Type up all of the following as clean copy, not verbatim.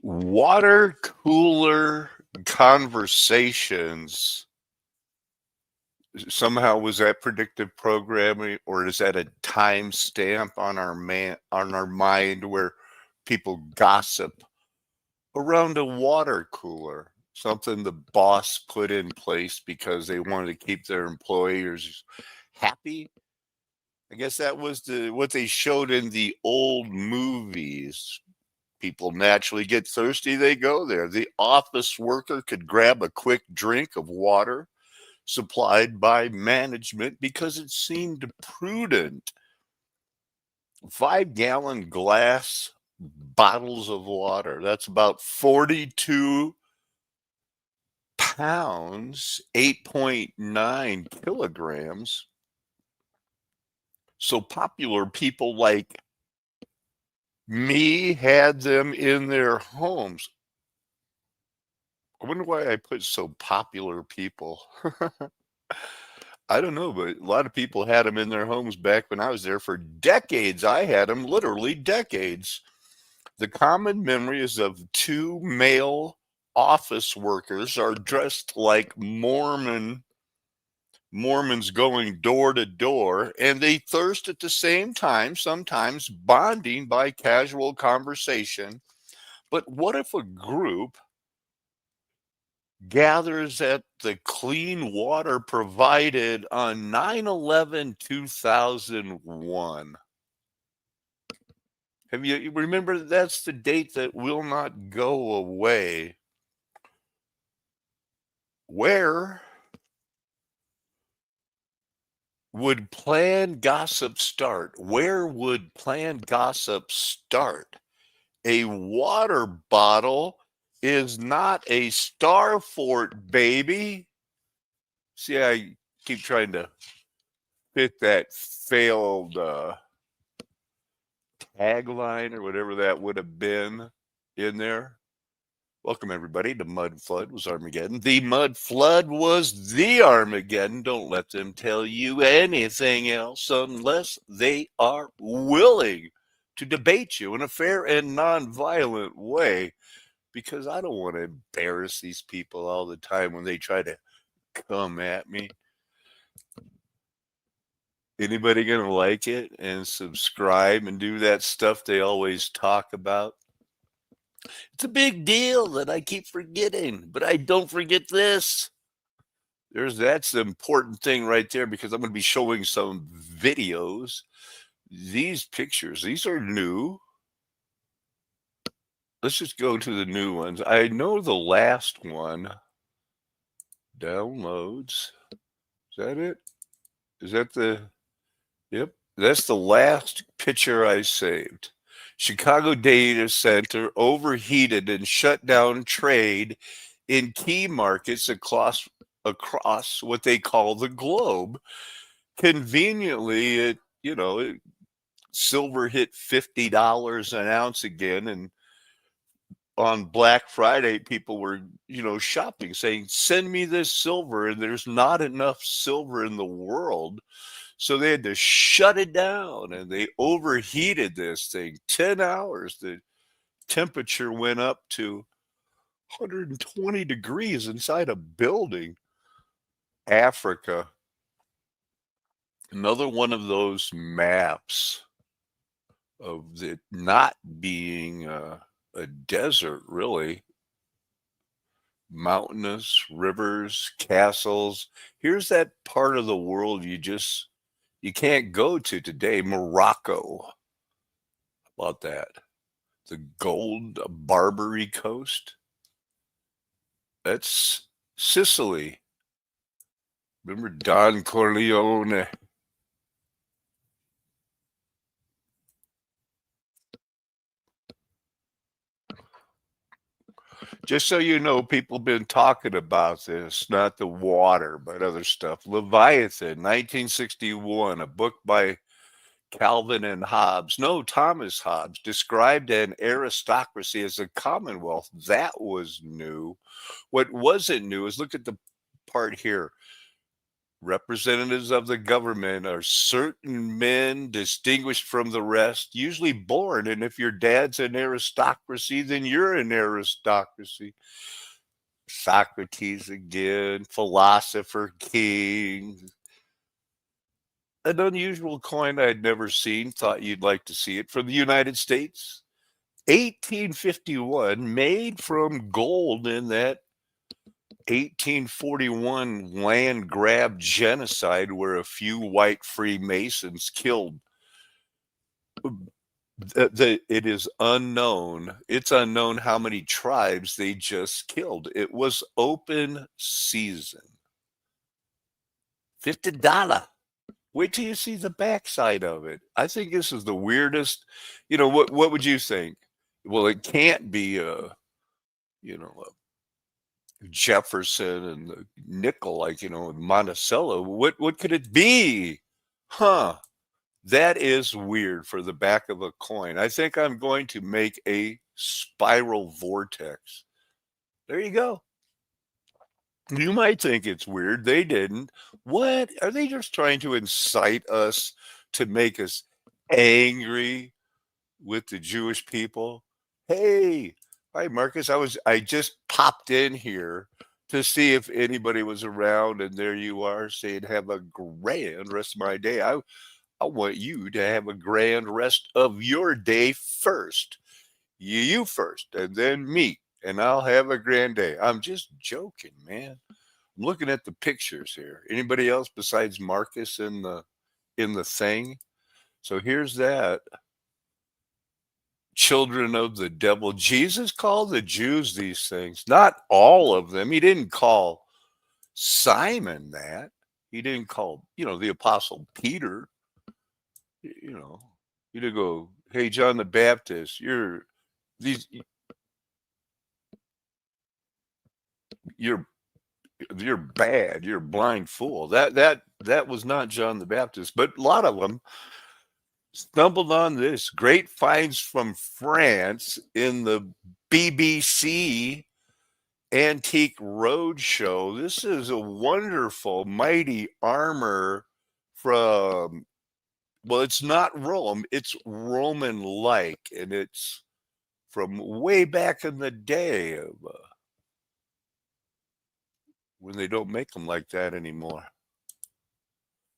Water cooler conversations. Somehow was that predictive programming, or is that a timestamp on our mind where people gossip around a water cooler? Something the boss put in place because they wanted to keep their employers happy. I guess that was what they showed in the old movies. People naturally get thirsty, they go there. The office worker could grab a quick drink of water supplied by management because it seemed prudent. 5-gallon glass bottles of water. That's about 42 pounds, 8.9 kilograms. So popular people like me had them in their homes. I wonder why I put so popular people. I don't know, but a lot of people had them in their homes back when I was there for decades. I had them literally decades. The common memory is of two male office workers are dressed like Mormons going door to door, and they thirst at the same time, sometimes bonding by casual conversation. But what if a group gathers at the clean water provided on 9/11/2001? Have you remember that's the date that will not go away? Where would planned gossip start? Where would planned gossip start? A water bottle is not a star fort, baby. See, I keep trying to fit that failed tagline or whatever that would have been in there. Welcome, everybody, to Mud Flood was Armageddon. The Mud Flood was the Armageddon. Don't let them tell you anything else unless they are willing to debate you in a fair and nonviolent way, because I don't want to embarrass these people all the time when they try to come at me. Anybody gonna like it and subscribe and do that stuff they always talk about? It's a big deal that I keep forgetting, but I don't forget this. That's the important thing right there, because I'm going to be showing some videos. These pictures, these are new. Let's just go to the new ones. I know the last one. Downloads. Is that it? Is that the... Yep, that's the last picture I saved. Chicago data center overheated and shut down trade in key markets across what they call the globe. Conveniently, silver hit $50 an ounce again, and on Black Friday, people were, shopping, saying, "Send me this silver," and there's not enough silver in the world. So they had to shut it down, and they overheated this thing. 10 hours, the temperature went up to 120 degrees inside a building. Africa, another one of those maps of it not being a desert, really. Mountainous, rivers, castles. Here's that part of the world you can't go to today. Morocco. How about that? The gold Barbary Coast. That's Sicily. Remember Don Corleone? Just so you know, people have been talking about this, not the water, but other stuff. Leviathan, 1961, a book by Calvin and Hobbes. No, Thomas Hobbes described an aristocracy as a commonwealth. That was new. What wasn't new is, look at the part here. Representatives of the government are certain men distinguished from the rest, usually born. And if your dad's an aristocracy, then you're an aristocracy. Socrates again, philosopher king. An unusual coin I'd never seen, thought you'd like to see it, from the United States. 1851, made from gold in that 1841 land grab genocide where a few white Freemasons killed. It is unknown. It's unknown how many tribes they just killed. It was open season. $50. Wait till you see the backside of it. I think this is the weirdest. What would you think? Well, it can't be a Jefferson and the nickel, like, Monticello. What could it be? Huh. That is weird for the back of a coin. I think I'm going to make a spiral vortex. There you go. You might think it's weird. They didn't. What? Are they just trying to incite us to make us angry with the Jewish people? Hey, hi Marcus. I just popped in here to see if anybody was around, and there you are saying have a grand rest of my day. I want you to have a grand rest of your day first. You first, and then me, and I'll have a grand day. I'm just joking, man. I'm looking at the pictures here. Anybody else besides Marcus in the thing? So here's that. Children of the devil. Jesus called the Jews these things. Not all of them. He didn't call Simon that. He didn't call, the apostle Peter. You know, you to go, hey, John the Baptist, these you're you're bad, you're a blind fool. That was not John the Baptist, but a lot of them stumbled on this. Great finds from France in the BBC Antique Roadshow. This is a wonderful, mighty armor from, well, it's not Rome, it's Roman-like, and it's from way back in the day of when they don't make them like that anymore.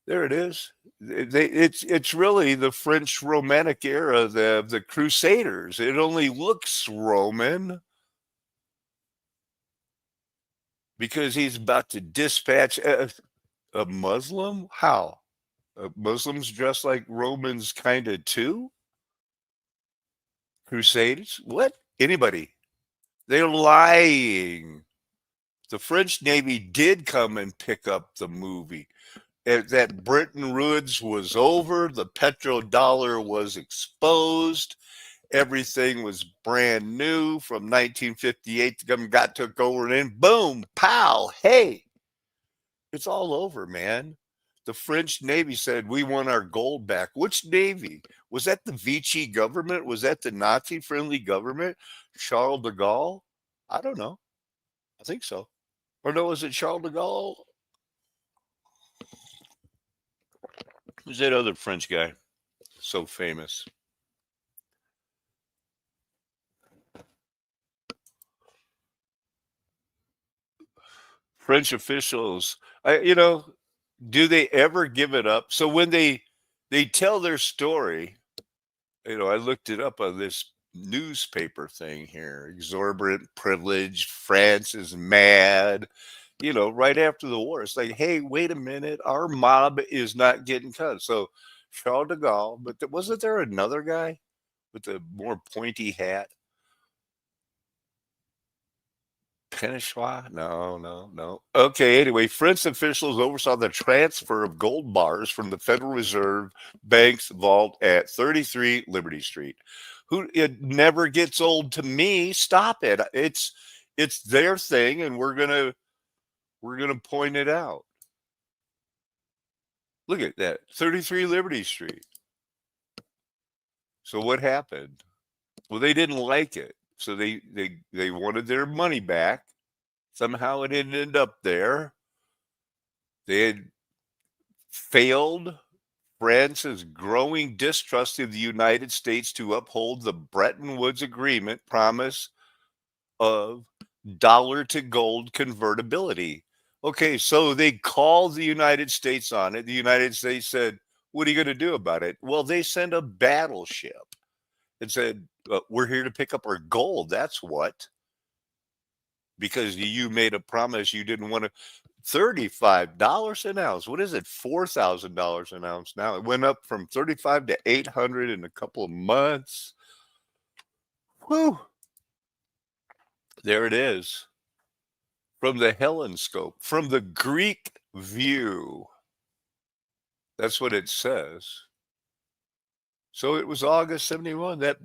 There it is. It's really the French Romantic era, the Crusaders. It only looks Roman because he's about to dispatch a Muslim. How? Muslims dress like Romans, kind of too. Crusades? What? Anybody? They're lying. The French Navy did come and pick up the movie. That Bretton Woods was over. The petrodollar was exposed. Everything was brand new from 1958. The government took over, and then boom, pow, hey, it's all over, man. The French Navy said, we want our gold back. Which Navy? Was that the Vichy government? Was that the Nazi-friendly government? Charles de Gaulle? I don't know. I think so. Or no, was it Charles de Gaulle? Who's that other French guy? So famous. French officials, do they ever give it up? So when they tell their story, I looked it up on this newspaper thing here. Exorbitant privilege, France is mad. Right after the war, it's like, hey, wait a minute, our mob is not getting cut. So Charles de Gaulle, but wasn't there another guy with the more pointy hat? Penishwa? No, no, no. Okay, anyway, French officials oversaw the transfer of gold bars from the Federal Reserve Bank's vault at 33 Liberty Street. It never gets old to me. Stop it. It's their thing, and we're gonna point it out. Look at that. 33 Liberty Street. So what happened? Well, they didn't like it. So they wanted their money back. Somehow it didn't end up there. They had failed France's growing distrust of the United States to uphold the Bretton Woods Agreement promise of dollar to gold convertibility. Okay, so they called the United States on it. The United States said, "What are you going to do about it?" Well, they sent a battleship and said, "We're here to pick up our gold." That's what, because you made a promise you didn't want to. $35 an ounce. What is it? $4,000 an ounce now. It went up from 35 to 800 in a couple of months. Whew. There it is. From the Helen scope, from the Greek view. That's what it says. So it was August 71. That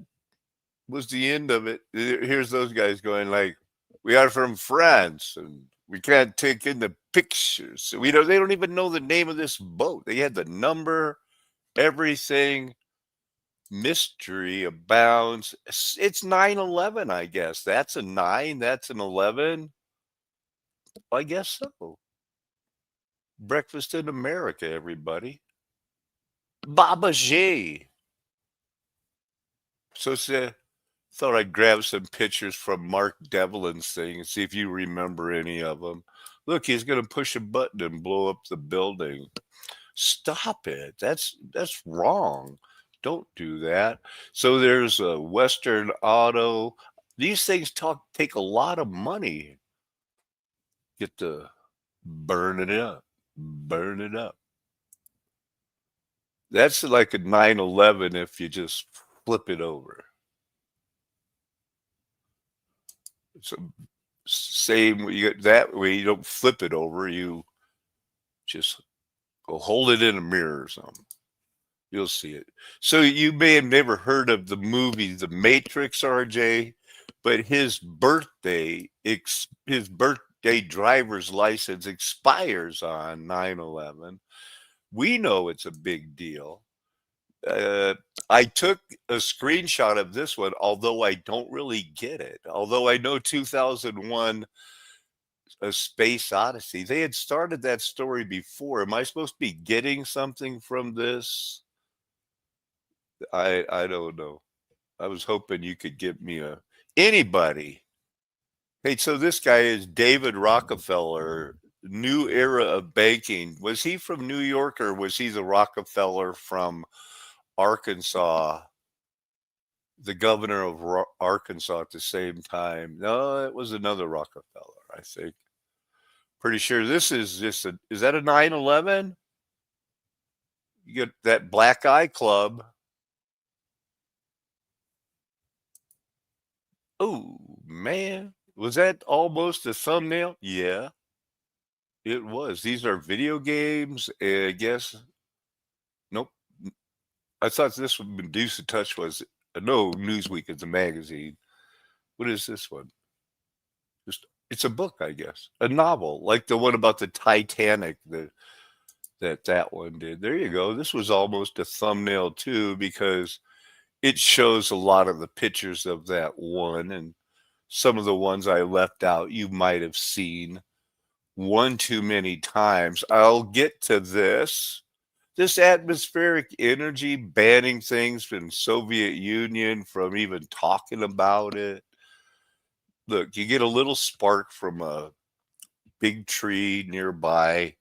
was the end of it. Here's those guys going like, "We are from France and we can't take in the pictures." We don't, they don't even know the name of this boat. They had the number, everything. Mystery abounds. It's 9/11, I guess. That's a 9, that's an 11. I guess so. Breakfast in America, everybody. Baba J. So thought I'd grab some pictures from Mark Devlin's thing and see if you remember any of them. Look, he's going to push a button and blow up the building. Stop it. That's wrong. Don't do that. So there's a Western Auto. These things take a lot of money. Get to burn it up. Burn it up. That's like a 9/11 if you just flip it over. So same, you get that way, you don't flip it over, you just go hold it in a mirror or something. You'll see it. So you may have never heard of the movie The Matrix, RJ, but his birthday driver's license expires on 9/11. We know it's a big deal. I took a screenshot of this one, although I don't really get it. Although I know 2001 A Space Odyssey, they had started that story before. Am I supposed to be getting something from this? I don't know. I was hoping you could give me anybody. Hey, so this guy is David Rockefeller, new era of banking. Was he from New York or was he the Rockefeller from Arkansas, the governor of Arkansas at the same time? No, it was another Rockefeller, I think. Pretty sure this is just is that a 9/11? You get that Black Eye Club. Oh, man. Was that almost a thumbnail? Yeah, it was. These are video games, I guess. Nope. I thought this one, Medusa Touch, was no, Newsweek is a magazine. What is this one? Just it's a book, I guess. A novel, like the one about the Titanic that one did. There you go. This was almost a thumbnail too, because it shows a lot of the pictures of that one, and some of the ones I left out you might have seen one too many times. I'll get to this. This atmospheric energy banning things from Soviet Union from even talking about it. Look, you get a little spark from a big tree nearby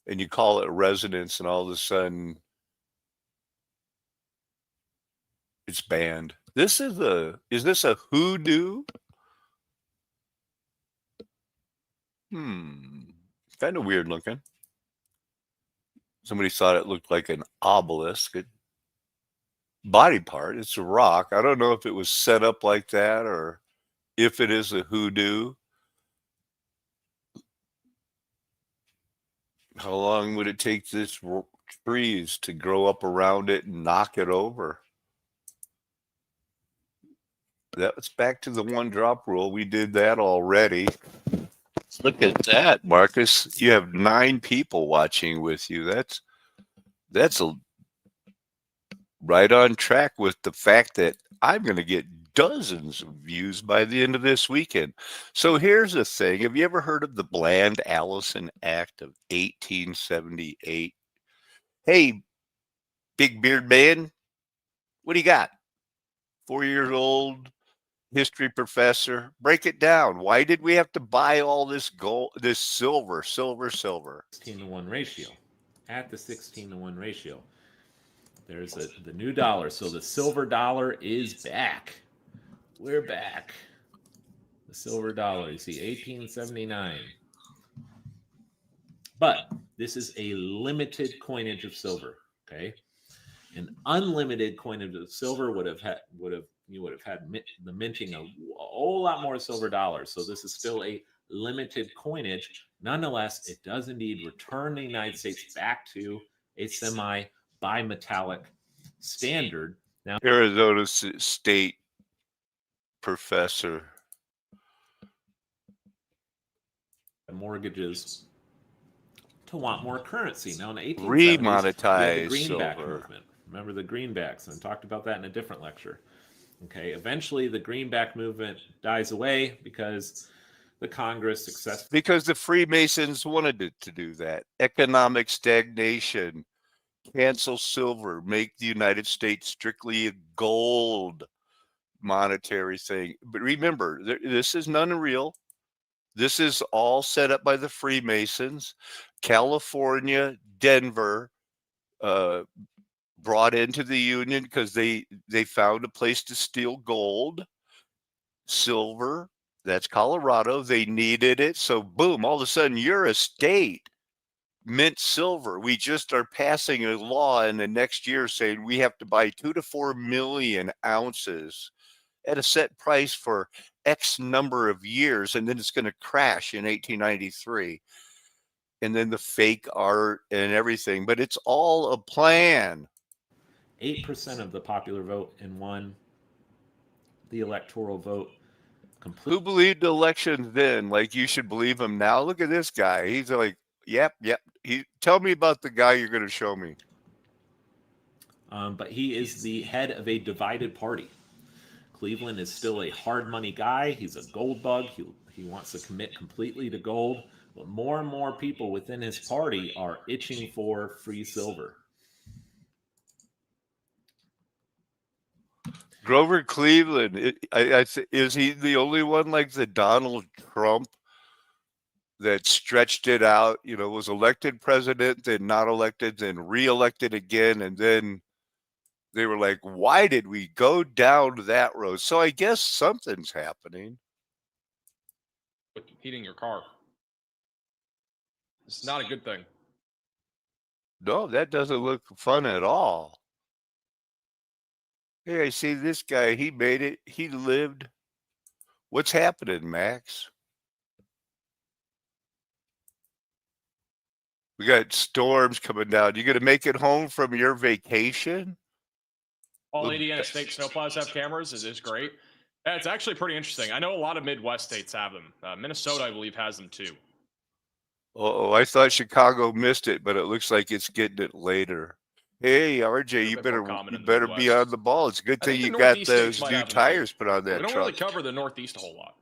and you call it resonance and all of a sudden it's banned. Is this a hoodoo? Kind of weird looking. Somebody thought it looked like an obelisk. Body part. It's a rock. I don't know if it was set up like that or if it is a hoodoo. How long would it take this trees to grow up around it and knock it over? That's back to the 1 drop rule. We did that already. Look at that, Marcus. You have 9 people watching with you. That's right on track with the fact that I'm going to get dozens of views by the end of this weekend. So here's the thing. Have you ever heard of the Bland Allison Act of 1878? Hey, big beard man, what do you got? 4 years old, history professor. Break it down. Why did we have to buy all this gold, this silver? 16 to 1 ratio. At the 16 to 1 ratio, there's the new dollar. So the silver dollar is back. We're back. The silver dollar. You see, 1879. But this is a limited coinage of silver. Okay, an unlimited coinage of silver would have had the minting a whole lot more silver dollars. So this is still a limited coinage. Nonetheless, it does indeed return the United States back to a semi bimetallic standard. Now, Arizona State professor. mortgages to want more currency. Now, in the 1870s, we had the Remonetize greenback silver. movement. Remember the greenbacks? And I talked about that in a different lecture. Okay, eventually the greenback movement dies away because the Congress successfully. Because the Freemasons wanted it to do that. Economic stagnation, cancel silver, make the United States strictly a gold monetary thing. But remember, this is none real. This is all set up by the Freemasons. California, Denver, brought into the Union because they found a place to steal gold, silver. That's Colorado. They needed it. So boom, all of a sudden you're a state. Mint silver. We just are passing a law in the next year saying we have to buy 2 to 4 million ounces at a set price for X number of years, and then it's going to crash in 1893. And then the fake art and everything, but it's all a plan. 8% of the popular vote and won the electoral vote completely. Who believed elections then? Like you should believe him now. Look at this guy. He's like, yep. Tell me about the guy you're going to show me. But he is the head of a divided party. Cleveland is still a hard money guy. He's a gold bug. He wants to commit completely to gold. But more and more people within his party are itching for free silver. Grover Cleveland, is he the only one like the Donald Trump that stretched it out, was elected president, then not elected, then reelected again, and then they were like, why did we go down that road? So I guess something's happening. With heating your car. It's not a good thing. No, that doesn't look fun at all. Hey, I see this guy. He made it. He lived. What's happening, Max? We got storms coming down. You going to make it home from your vacation? All Indiana state snowplows have cameras. It is great. Yeah, it's actually pretty interesting. I know a lot of Midwest states have them. Minnesota, I believe, has them too. Oh, I thought Chicago missed it, but it looks like it's getting it later. Hey, RJ, you better be on the ball. It's a good thing you got those new tires put on that truck. We don't really cover the Northeast a whole lot.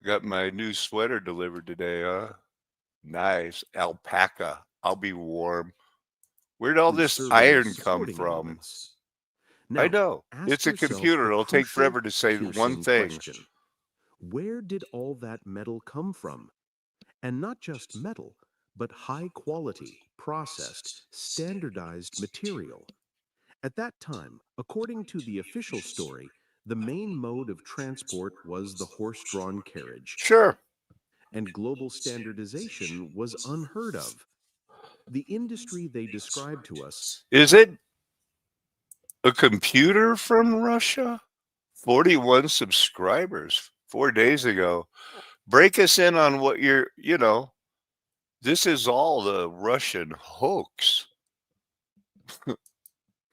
Got my new sweater delivered today, huh? Nice. Alpaca. I'll be warm. Where'd all this iron come from? Now, I know. It's a computer. It'll take forever to say one thing. Question. Where did all that metal come from? And not just metal, but high quality, processed, standardized material. At that time, according to the official story, the main mode of transport was the horse-drawn carriage. Sure. And global standardization was unheard of. The industry they described to us... Is it a computer from Russia? 41 subscribers 4 days ago. Break us in on what this is all the Russian hoax.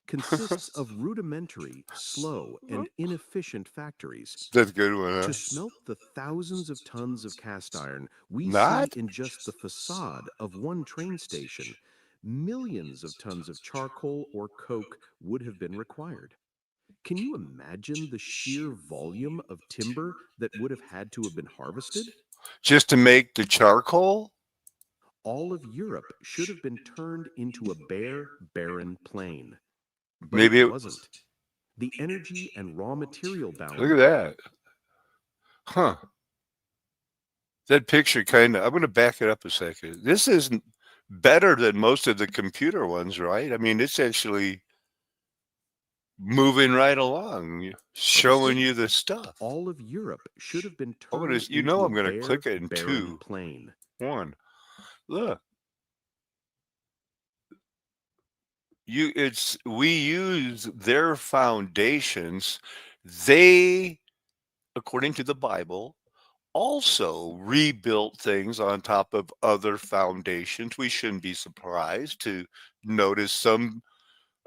Consists of rudimentary, slow, and inefficient factories. That's a good one, huh? To smelt the thousands of tons of cast iron we see in just the facade of one train station, millions of tons of charcoal or coke would have been required. Can you imagine the sheer volume of timber that would have had to have been harvested? Just to make the charcoal? All of Europe should have been turned into a bare, barren plain. But Maybe it it, wasn't. The energy and raw material look balance. at that. Huh. That picture kind of, I'm going to back it up a second. This isn't better than most of the computer ones, right? I mean, it's actually moving right along, showing you the stuff. All of Europe should have been I'm turned you into know a I'm going to bare, click it in barren 2, plain. 1. Look, we use their foundations. They, according to the Bible, also rebuilt things on top of other foundations. We shouldn't be surprised to notice some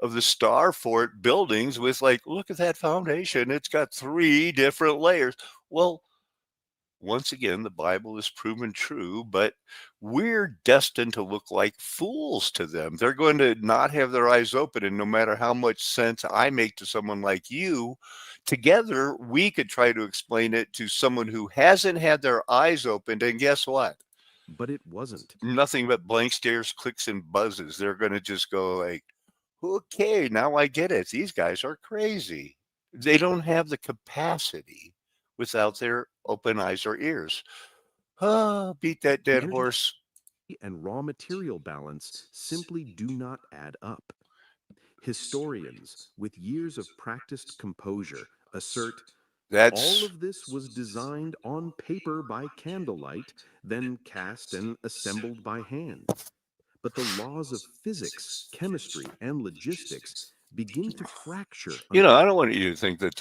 of the Star Fort buildings with, like, look at that foundation. It's got 3 different layers. Well, once again, the Bible is proven true, but we're destined to look like fools to them. They're going to not have their eyes open, and no matter how much sense I make to someone like you, together we could try to explain it to someone who hasn't had their eyes opened. And guess what? But it wasn't. Nothing but blank stares, clicks, and buzzes. They're going to just go like, okay, now I get it. These guys are crazy. They don't have the capacity without their open eyes or ears. Ah, beat that The dead energy horse. and raw material balance simply do not add up. Historians, with years of practiced composure, assert all That's of this was designed on paper by candlelight, then cast and assembled by hand. But the laws of physics, chemistry, and logistics begin to fracture under I don't want you to think that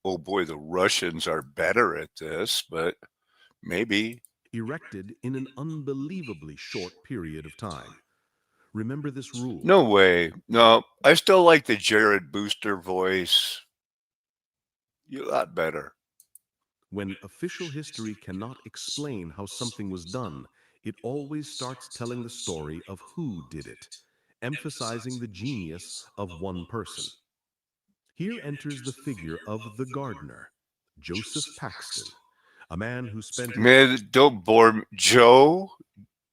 oh boy, the Russians are better at this, but maybe. erected in an unbelievably short period of time. Remember this rule. No way. No, I still like the Jared Booster voice. You a lot better. When official history cannot explain how something was done, it always starts telling the story of who did it, emphasizing the genius of one person. Here enters the figure of the gardener, Joseph Paxton, a man who spent Man, don't bore me. Joe,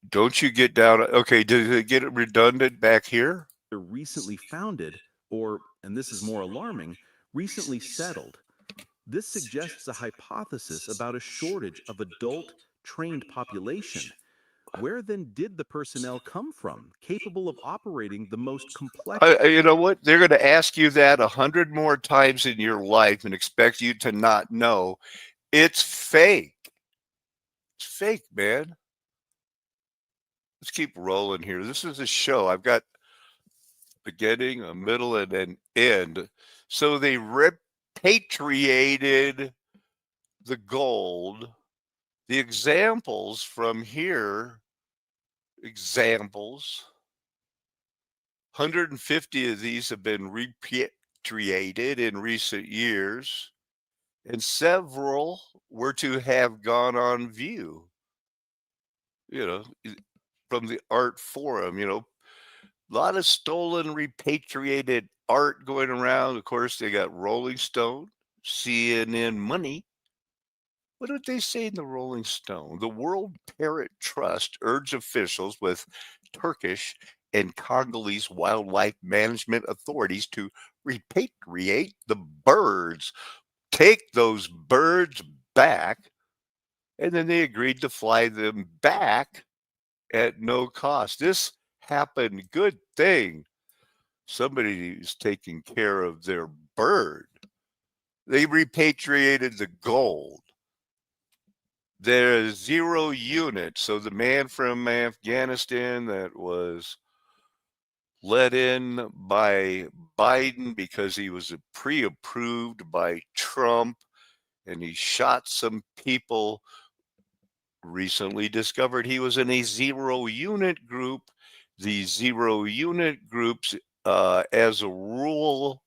don't you get down. Okay, did it get redundant back here? recently founded, or, and this is more alarming, recently settled. This suggests a hypothesis about a shortage of adult trained population. Where then did the personnel come from, capable of operating the most complex? You know what? They're going to ask you that 100 more times in your life and expect you to not know. It's fake. It's fake, man. Let's keep rolling here. This is a show. I've got beginning, a middle, and an end. So they repatriated the gold. The examples from here, 150 of these have been repatriated in recent years, and several were to have gone on view, you know, from the art forum, a lot of stolen, repatriated art going around. Of course, they got Rolling Stone, CNN Money. What did they say in the Rolling Stone? The World Parrot Trust urged officials with Turkish and Congolese wildlife management authorities to repatriate the birds, take those birds back, and then they agreed to fly them back at no cost. This happened. Good thing somebody's taking care of their bird. They repatriated the gold. There's 0 units. So the man from Afghanistan that was let in by Biden because he was pre-approved by Trump and he shot some people, recently discovered he was in a 0 unit group. The 0 unit groups, as a rule,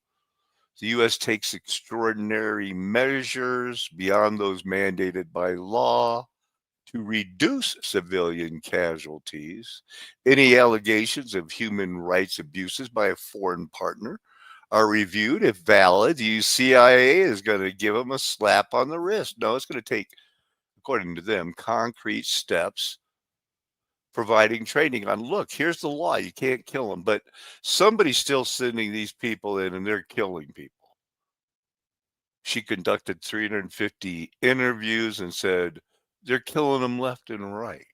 the U.S. takes extraordinary measures beyond those mandated by law to reduce civilian casualties. Any allegations of human rights abuses by a foreign partner are reviewed. If valid, the CIA is going to give them a slap on the wrist. No, it's going to take, according to them, concrete steps, providing training on, look, here's the law, you can't kill them, but somebody's still sending these people in and they're killing people. She conducted 350 interviews and said they're killing them left and right.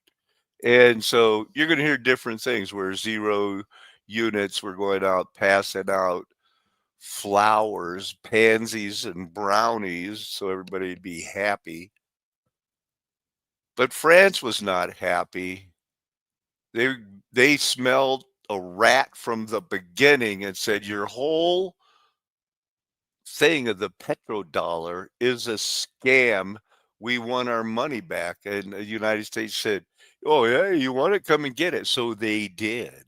And so you're going to hear different things where zero units were going out passing out flowers, pansies, and brownies so everybody'd be happy. But France was not happy. They smelled a rat from the beginning and said, your whole thing of the petrodollar is a scam. We want our money back. And the United States said, oh, yeah, you want it? Come and get it. So they did.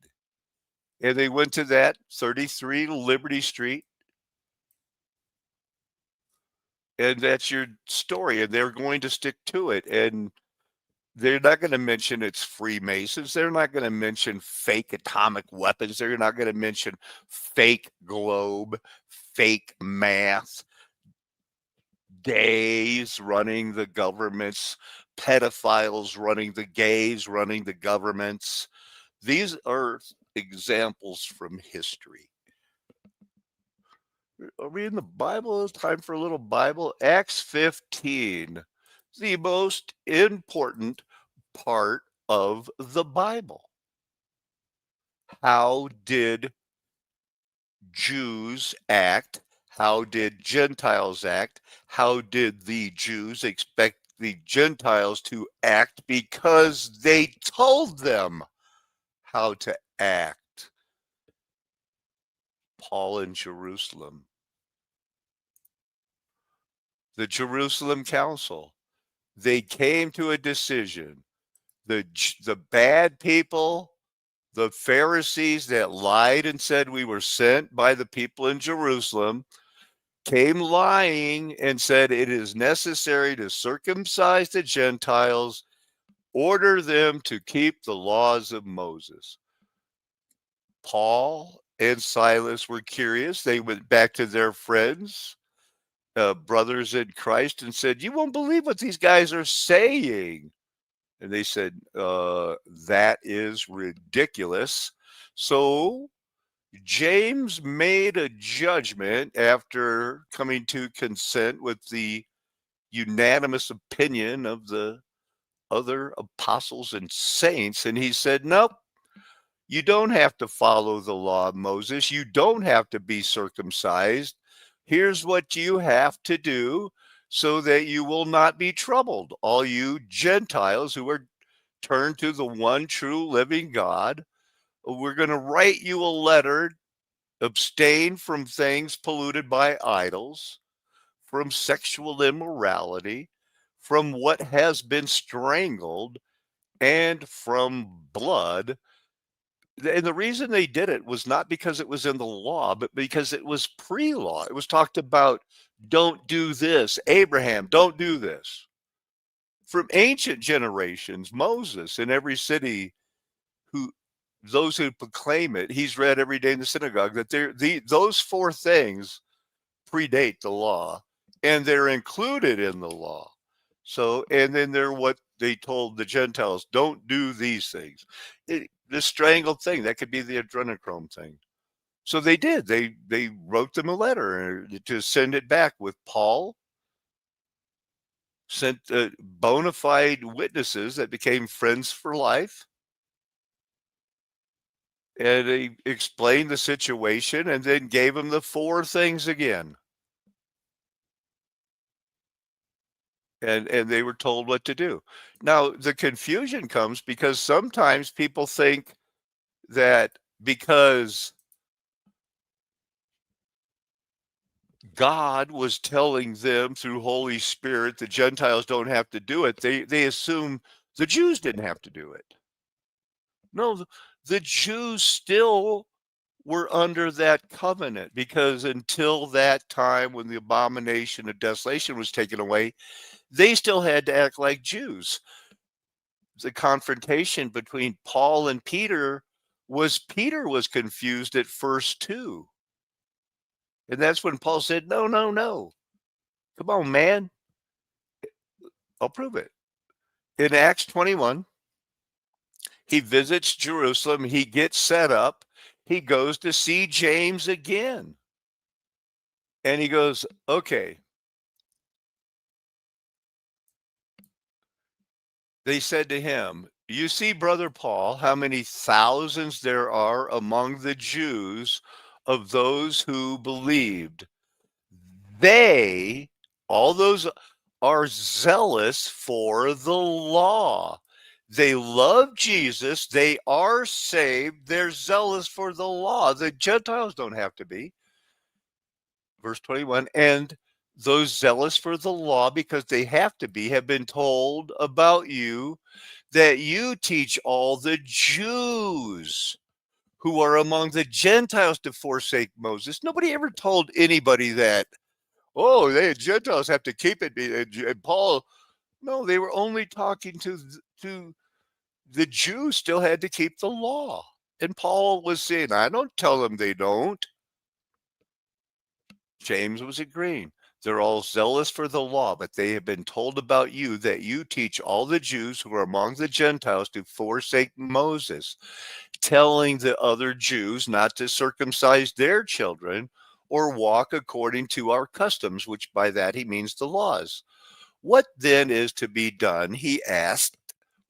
And they went to that 33 Liberty Street. And that's your story. And they're going to stick to it. And they're not going to mention it's Freemasons. They're not going to mention fake atomic weapons. They're not going to mention fake globe, fake math, gays running the governments, pedophiles running the gays, running the governments. These are examples from history. Are we in the Bible? It's time for a little Bible. Acts 15, the most important part of the Bible. How did Jews act? How did Gentiles act? How did the Jews expect the Gentiles to act? Because they told them how to act. Paul in Jerusalem. The Jerusalem Council. They came to a decision. The bad people, the Pharisees that lied and said we were sent by the people in Jerusalem, came lying and said it is necessary to circumcise the Gentiles, order them to keep the laws of Moses. Paul and Silas were curious. They went back to their friends, brothers in Christ, and said, you won't believe what these guys are saying. And they said, that is ridiculous. So James made a judgment after coming to consent with the unanimous opinion of the other apostles and saints. And he said, nope, you don't have to follow the law of Moses. You don't have to be circumcised. Here's what you have to do so that you will not be troubled. All you Gentiles who are turned to the one true living God, we're going to write you a letter. Abstain from things polluted by idols, from sexual immorality, from what has been strangled, and from blood. And the reason they did it was not because it was in the law, but because it was pre-law. It was talked about, don't do this. Abraham, don't do this. From ancient generations, Moses in every city, those who proclaim it, he's read every day in the synagogue, that those four things predate the law and they're included in the law. So, and then they're what they told the Gentiles, don't do these things. The strangled thing, that could be the adrenochrome thing. So they did. They wrote them a letter to send it back with Paul, sent bona fide witnesses that became friends for life. And they explained the situation and then gave them the four things again. And they were told what to do. Now, the confusion comes because sometimes people think that because God was telling them through Holy Spirit the Gentiles don't have to do it, they assume the Jews didn't have to do it. No, the Jews still were under that covenant, because until that time when the abomination of desolation was taken away, they still had to act like Jews. the confrontation between Paul and Peter was confused at first too. And that's when Paul said, no, no, no. Come on, man. I'll prove it. In Acts 21, he visits Jerusalem. He gets set up. He goes to see James again. And he goes, okay. They said to him, you see, Brother Paul, how many thousands there are among the Jews of those who believed. They, all those are zealous for the law. They love Jesus. They are saved. They're zealous for the law. The Gentiles don't have to be. Verse 21, and those zealous for the law, because they have to be, have been told about you that you teach all the Jews who are among the Gentiles to forsake Moses. Nobody ever told anybody that, oh, they Gentiles have to keep it. And Paul, no, they were only talking to the Jews still had to keep the law. And Paul was saying, I don't tell them they don't. James was agreeing. They're all zealous for the law, but they have been told about you that you teach all the Jews who are among the Gentiles to forsake Moses, telling the other Jews not to circumcise their children or walk according to our customs, which by that he means the laws. What then is to be done? He asked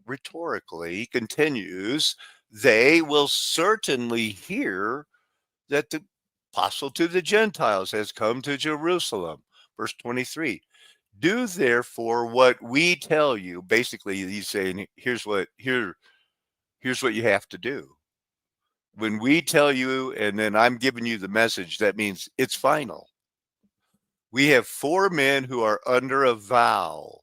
rhetorically. He continues, they will certainly hear that the apostle to the Gentiles has come to Jerusalem. Verse 23. Do therefore what we tell you. Basically, he's saying, here's what you have to do. When we tell you, and then I'm giving you the message, that means it's final. We have 4 men who are under a vow,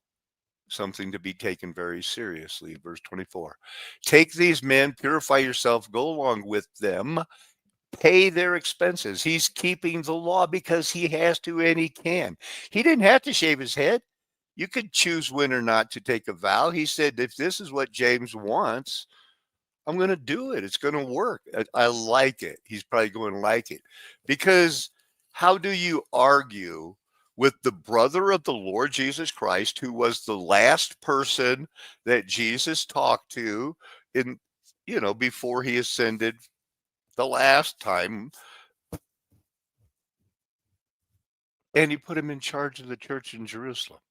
something to be taken very seriously. Verse 24. Take these men, purify yourself, go along with them, pay their expenses. He's keeping the law because he has to and he can. He didn't have to shave his head. You could choose when or not to take a vow. He said, if this is what James wants, I'm going to do it. It's going to work. I like it. He's probably going to like it. Because how do you argue with the brother of the Lord Jesus Christ, who was the last person that Jesus talked to in, before he ascended the last time, and he put him in charge of the church in Jerusalem?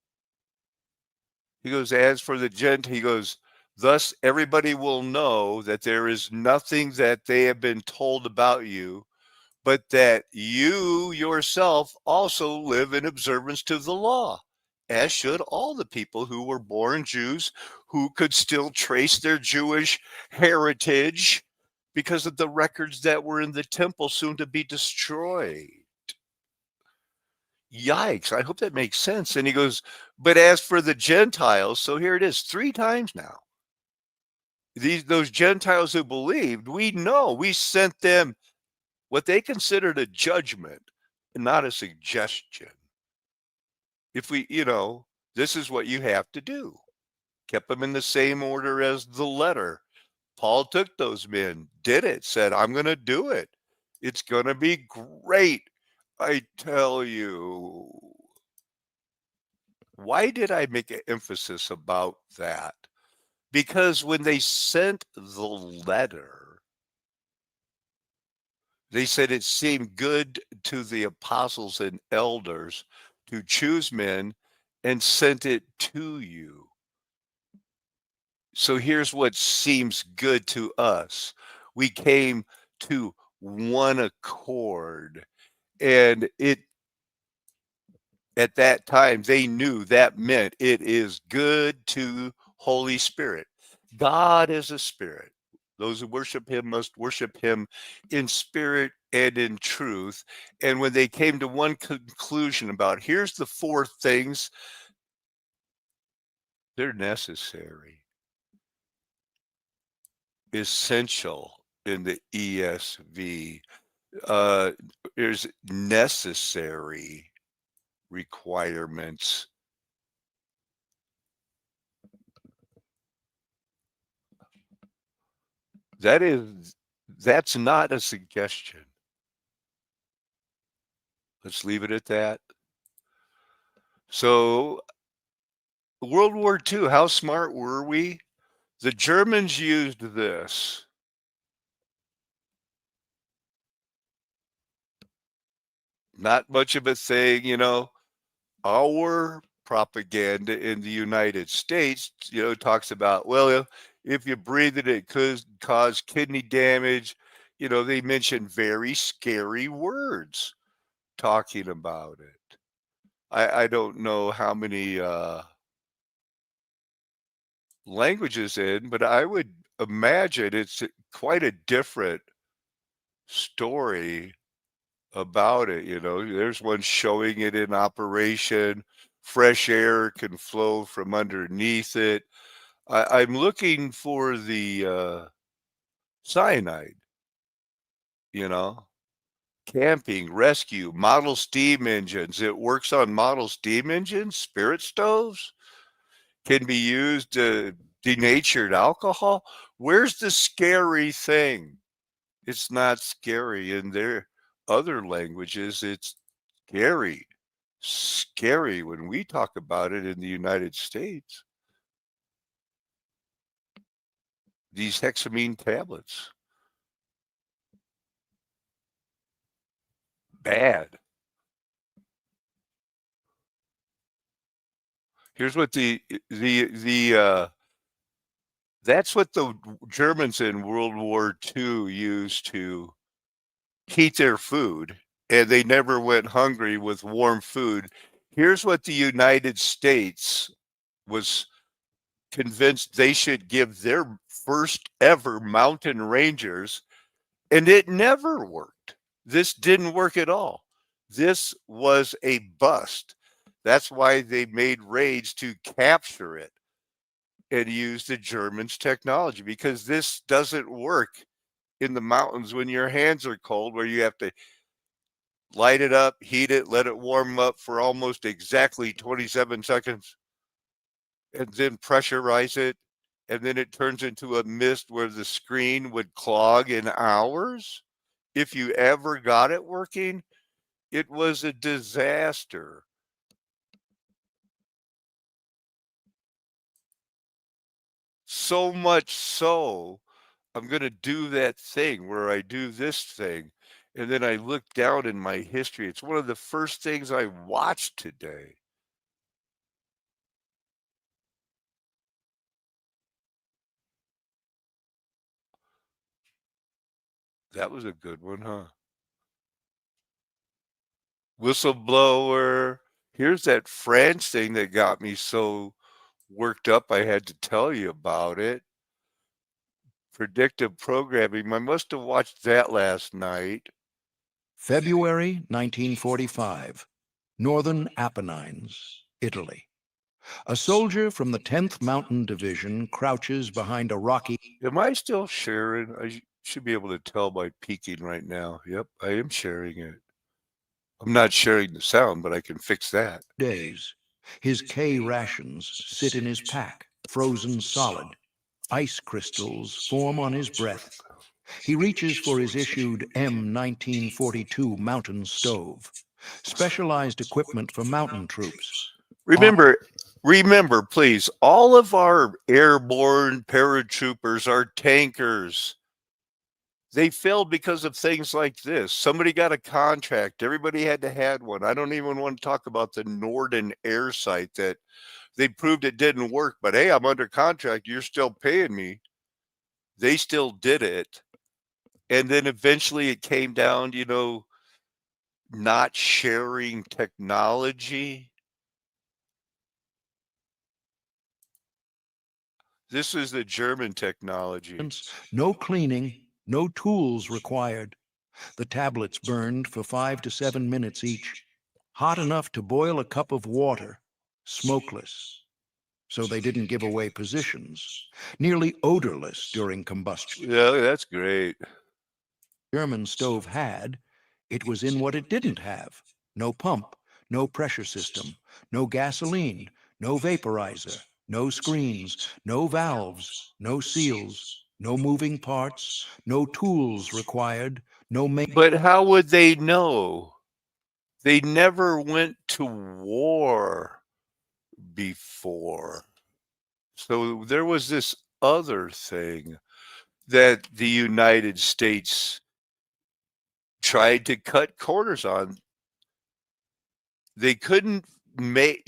He goes, as for the Gentiles, he goes, thus everybody will know that there is nothing that they have been told about you, but that you yourself also live in observance to the law, as should all the people who were born Jews, who could still trace their Jewish heritage because of the records that were in the temple soon to be destroyed. Yikes, I hope that makes sense. And he goes, but as for the Gentiles, so here it is 3 times now. Those Gentiles who believed, we know we sent them what they considered a judgment, not a suggestion. If this is what you have to do. Kept them in the same order as the letter. Paul took those men, did it, said, I'm going to do it. It's going to be great. I tell you. Why did I make an emphasis about that? Because when they sent the letter, they said it seemed good to the apostles and elders to choose men and sent it to you. So here's what seems good to us. We came to one accord, and at that time, they knew that meant it is good to Holy Spirit. God is a spirit. Those who worship him must worship him in spirit and in truth. And when they came to one conclusion about, here's the 4 things, they're necessary, essential in the ESV. There's necessary requirements. That's not a suggestion. Let's leave it at that. So, World War II, how smart were we? The Germans used this. Not much of a thing, our propaganda in the United States, talks about, well, if you breathe it could cause kidney damage. They mention very scary words talking about it. I don't know how many languages in, but I would imagine it's quite a different story about it. There's one showing it in operation. Fresh air can flow from underneath it. I'm looking for the cyanide, you know, camping, rescue, model steam engines. It works on model steam engines, spirit stoves, can be used to denatured alcohol. Where's the scary thing? It's not scary. In their other languages, it's scary. Scary when we talk about it in the United States. These hexamine tablets. Bad. Here's what that's what the Germans in World War II used to heat their food, and they never went hungry with warm food. Here's what the United States was convinced they should give their first ever mountain rangers, and it never worked. This didn't work at all. This was a bust. That's why they made raids to capture it and use the Germans' technology, because this doesn't work in the mountains when your hands are cold, where you have to light it up, heat it, let it warm up for almost exactly 27 seconds, and then pressurize it. And then it turns into a mist where the screen would clog in hours. If you ever got it working, it was a disaster. So much so, I'm going to do that thing where I do this thing. And then I look down in my history. It's one of the first things I watched today. That was a good one, huh? Whistleblower. Here's that French thing that got me so worked up I had to tell you about it. Predictive programming. I must have watched that last night. February 1945, Northern Apennines, Italy. A soldier from the 10th Mountain Division crouches behind a rocky... Am I still sharing? I should be able to tell by peeking right now. Yep, I am sharing it. I'm not sharing the sound, but I can fix that. days. His K rations sit in his pack, frozen solid. Ice crystals form on his breath. He reaches for his issued M1942 mountain stove, specialized equipment for mountain troops. Remember, please, all of our airborne paratroopers are tankers. They failed because of things like this. Somebody got a contract. Everybody had to have one. I don't even want to talk about the Norden air site that they proved it didn't work. But hey, I'm under contract. You're still paying me. They still did it. And then eventually it came down, not sharing technology. This is the German technology. No cleaning, no tools required. The tablets burned for 5 to 7 minutes each, hot enough to boil a cup of water, smokeless. So they didn't give away positions, nearly odorless during combustion. Yeah, that's great. German stove had, it was in what it didn't have. No pump, no pressure system, no gasoline, no vaporizer, no screens, no valves, no seals, No moving parts, no tools required, no But how would they know? They never went to war before. So there was this other thing that the United States tried to cut corners on. They couldn't make,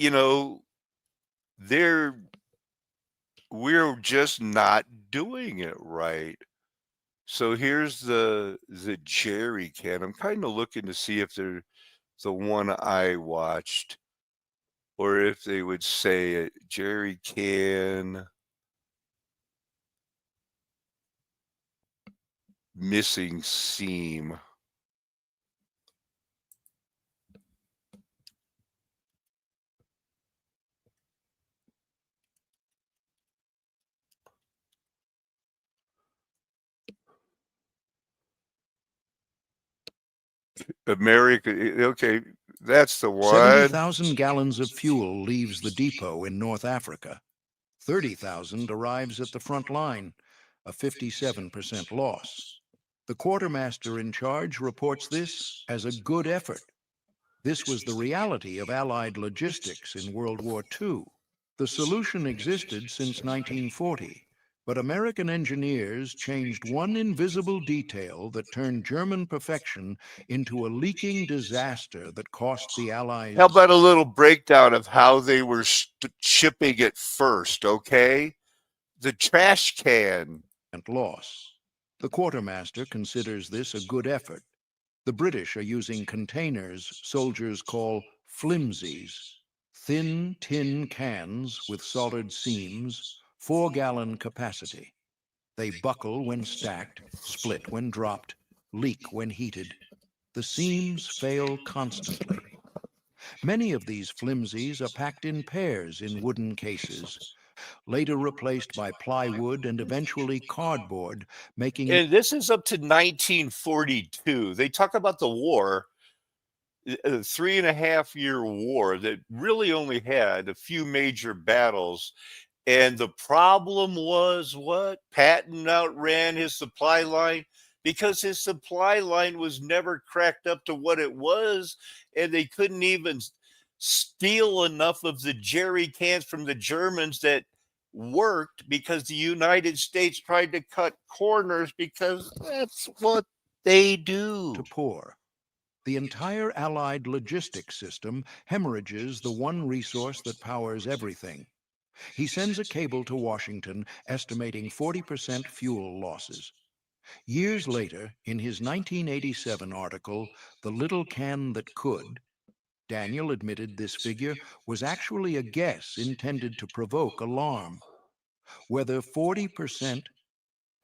we're just not doing it right. So here's the jerry can. I'm kind of looking to see if they're the one I watched, or if they would say it. Jerry can missing seam. America, okay, that's the one. 70,000 gallons of fuel leaves the depot in North Africa. 30,000 arrives at the front line, a 57% loss. The quartermaster in charge reports this as a good effort. This was the reality of Allied logistics in World War II. The solution existed since 1940, but American engineers changed one invisible detail that turned German perfection into a leaking disaster that cost the Allies. How about a little breakdown of how they were shipping it first, okay? The trash can. Loss. The quartermaster considers this a good effort. The British are using containers soldiers call flimsies, thin tin cans with solid seams, 4-gallon capacity. They buckle when stacked, split when dropped, leak when heated. The seams fail constantly. Many of these flimsies are packed in pairs in wooden cases, later replaced by plywood and eventually cardboard, making And this is up to 1942. They talk about the war, a 3.5 year war that really only had a few major battles. And the problem was what? Patton outran his supply line because his supply line was never cracked up to what it was, and they couldn't even steal enough of the jerry cans from the Germans that worked because the United States tried to cut corners because that's what they do. to pour. The entire Allied logistics system hemorrhages the one resource that powers everything. He sends a cable to Washington estimating 40% fuel losses. Years later, in his 1987 article, The Little Can That Could, Daniel admitted this figure was actually a guess intended to provoke alarm. Whether 40%,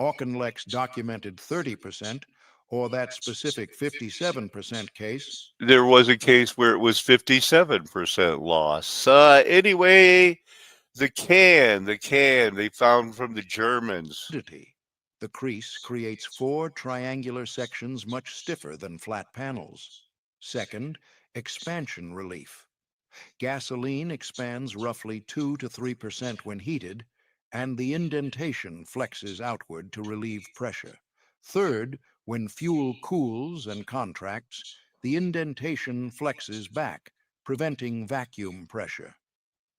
Auchinleck's documented 30%, or that specific 57% case, There was a case where it was 57% loss. Anyway, the can they found from the Germans. the crease creates 4 triangular sections much stiffer than flat panels. Second, expansion relief. Gasoline expands roughly 2 to 3% when heated, and the indentation flexes outward to relieve pressure. Third, when fuel cools and contracts, the indentation flexes back, preventing vacuum pressure.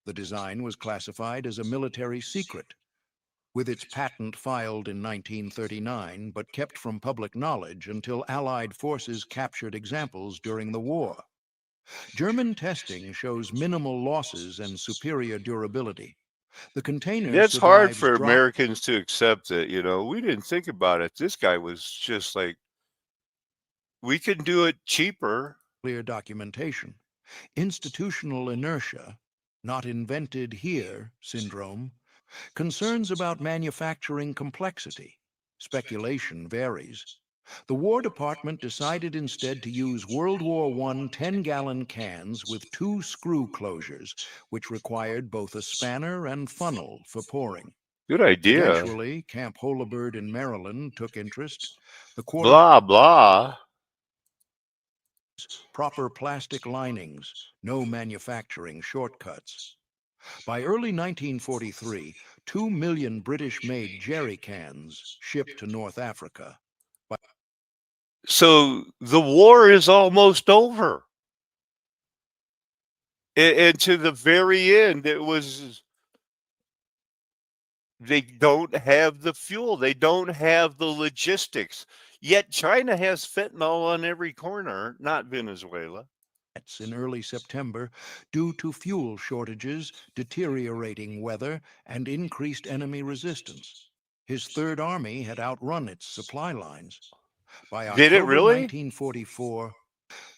The design was classified as a military secret, with its patent filed in 1939 but kept from public knowledge until Allied forces captured examples during the war. German testing shows minimal losses and superior durability. The container It's hard survives for drop Americans to accept it. We didn't think about it. This guy was just like, we can do it cheaper. clear documentation. Institutional inertia, not invented here syndrome, concerns about manufacturing complexity. Speculation varies. The War Department decided instead to use World War I 10-gallon cans with 2 screw closures, which required both a spanner and funnel for pouring. Good idea. Eventually, Camp Holabird in Maryland took interest. The quarter Blah, blah. proper plastic linings, no manufacturing shortcuts. By early 1943, 2 million British-made jerry cans shipped to North Africa. So the war is almost over. And to the very end, it was, they don't have the fuel. They don't have the logistics. Yet China has fentanyl on every corner, not Venezuela. In early September due to fuel shortages, deteriorating weather, and increased enemy resistance. His Third Army had outrun its supply lines. By Did it October really? 1944,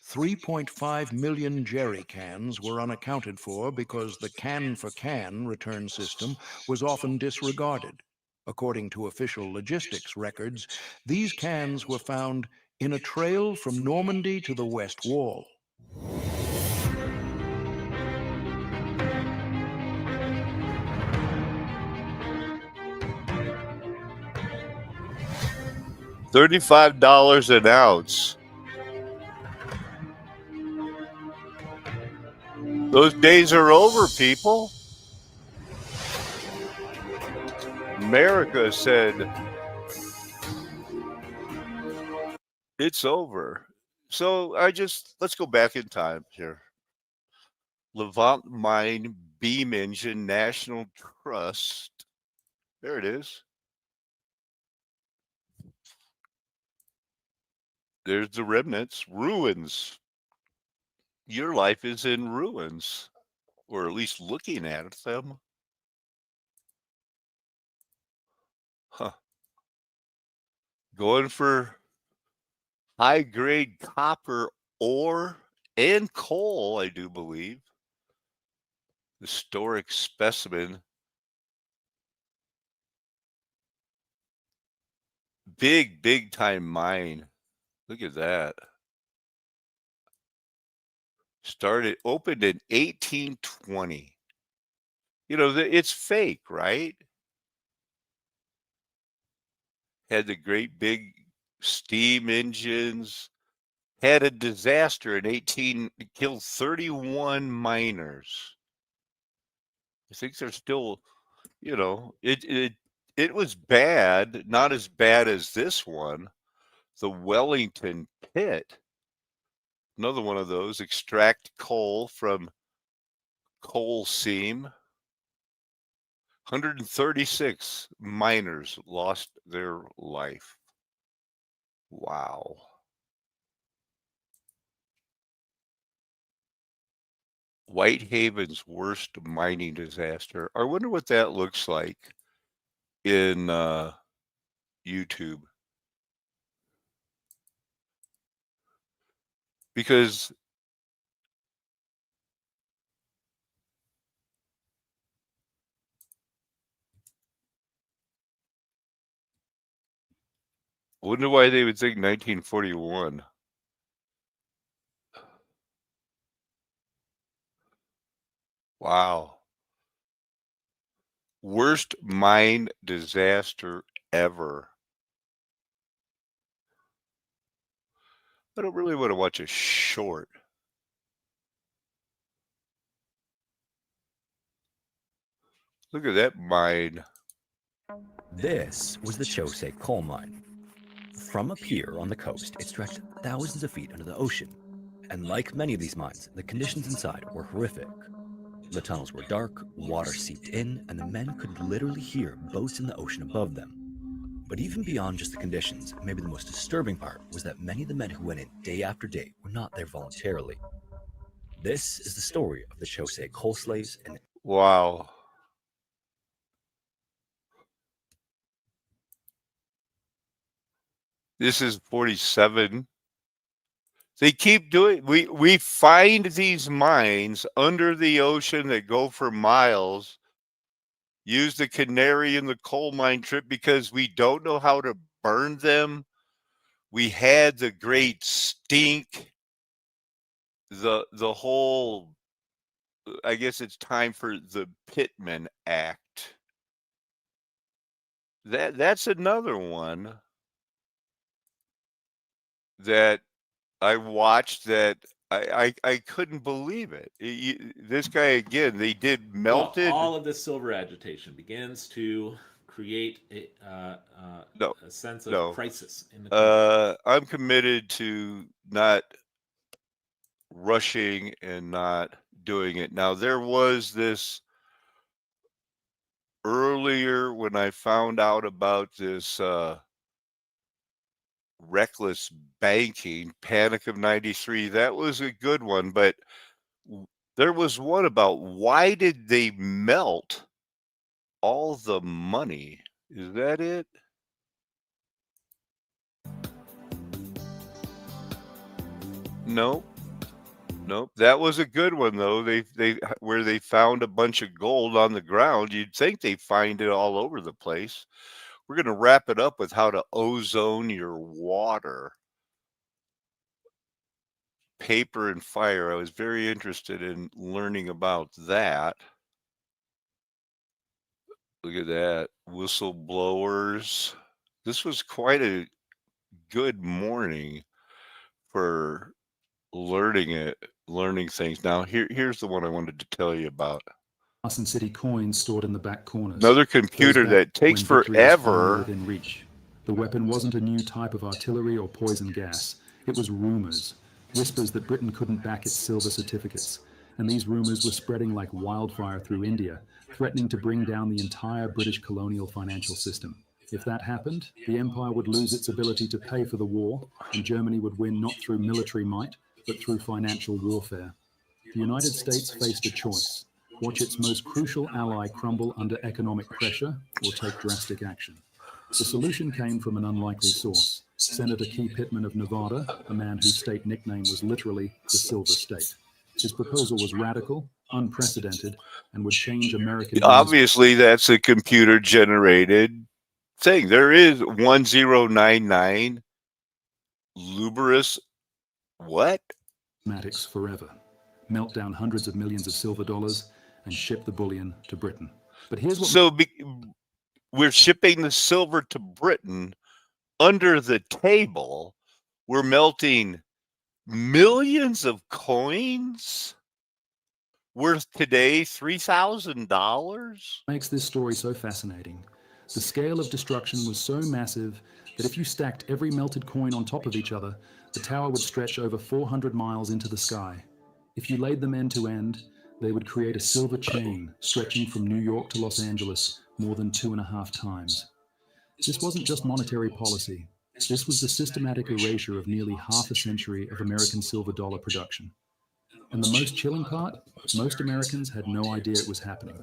3.5 million jerry cans were unaccounted for because the can-for-can return system was often disregarded. According to official logistics records, these cans were found in a trail from Normandy to the West Wall. $35 an ounce. Those days are over, people. America said it's over. So let's go back in time here. Levant Mine Beam Engine National Trust. There it is. There's the remnants, ruins. Your life is in ruins, or at least looking at them. Huh. Going for high grade copper ore and coal, I do believe. Historic specimen. Big time mine. Look at that. Opened in 1820. You know, it's fake, right? Had the great big steam engines. Had a disaster in 18, killed 31 miners. I think they're still, you know, it was bad, not as bad as this one. The Wellington Pit, another one of those, extract coal from coal seam. 136 miners lost their life. Wow. Whitehaven's worst mining disaster. I wonder what that looks like in YouTube. Because I wonder why they would think 1941. Wow. Worst mine disaster ever. I don't really want to watch a short. Look at that mine. This was the Chose coal mine. From a pier on the coast, it stretched thousands of feet under the ocean. And like many of these mines, the conditions inside were horrific. The tunnels were dark, water seeped in, and the men could literally hear boats in the ocean above them. But even beyond just the conditions, maybe the most disturbing part was that many of the men who went in day after day were not there voluntarily. This is the story of the Chose coal slaves and Wow. This is 47. They keep doing, we find these mines under the ocean that go for miles. Use the canary in the coal mine trip because we don't know how to burn them. We had the great stink. The whole, I guess it's time for the Pittman Act. That's another one that I watched that I couldn't believe it. This guy again, they did Well, melted. all of this silver agitation begins to create No, a sense of no. crisis in the country. I'm committed to not rushing and not doing it. Now, there was this earlier when I found out about this reckless banking, Panic of 93. That was a good one, but there was one about why did they melt all the money? Is that it? No. Nope. That was a good one though. They where they found a bunch of gold on the ground. You'd think they find it all over the place. We're going to wrap it up with how to ozone your water. Paper and fire. I was very interested in learning about that. Look at that. Whistleblowers. This was quite a good morning for learning things. Now here's the one I wanted to tell you about. Carson City coins stored in the back corners. Another computer Goes back that takes when victory was finally forever. within reach. The weapon wasn't a new type of artillery or poison gas. It was rumors. Whispers that Britain couldn't back its silver certificates. And these rumors were spreading like wildfire through India, threatening to bring down the entire British colonial financial system. If that happened, the empire would lose its ability to pay for the war, and Germany would win not through military might, but through financial warfare. The United States faced a choice: watch its most crucial ally crumble under economic pressure, or take drastic action. The solution came from an unlikely source: Senator Key Pittman of Nevada, a man whose state nickname was literally the Silver State. His proposal was radical, unprecedented, and would change American business. Obviously, that's a computer generated thing. There is 1099 Luberus. What? Mathematics forever. Melt down hundreds of millions of silver dollars and ship the bullion to Britain. But here's what... So we're shipping the silver to Britain under the table. We're melting millions of coins worth today $3,000. Makes this story so fascinating. The scale of destruction was so massive that if you stacked every melted coin on top of each other, the tower would stretch over 400 miles into the sky. If you laid them end to end, they would create a silver chain stretching from New York to Los Angeles more than 2.5 times. This wasn't just monetary policy. This was the systematic erasure of nearly half a century of American silver dollar production. And the most chilling part, most Americans had no idea it was happening.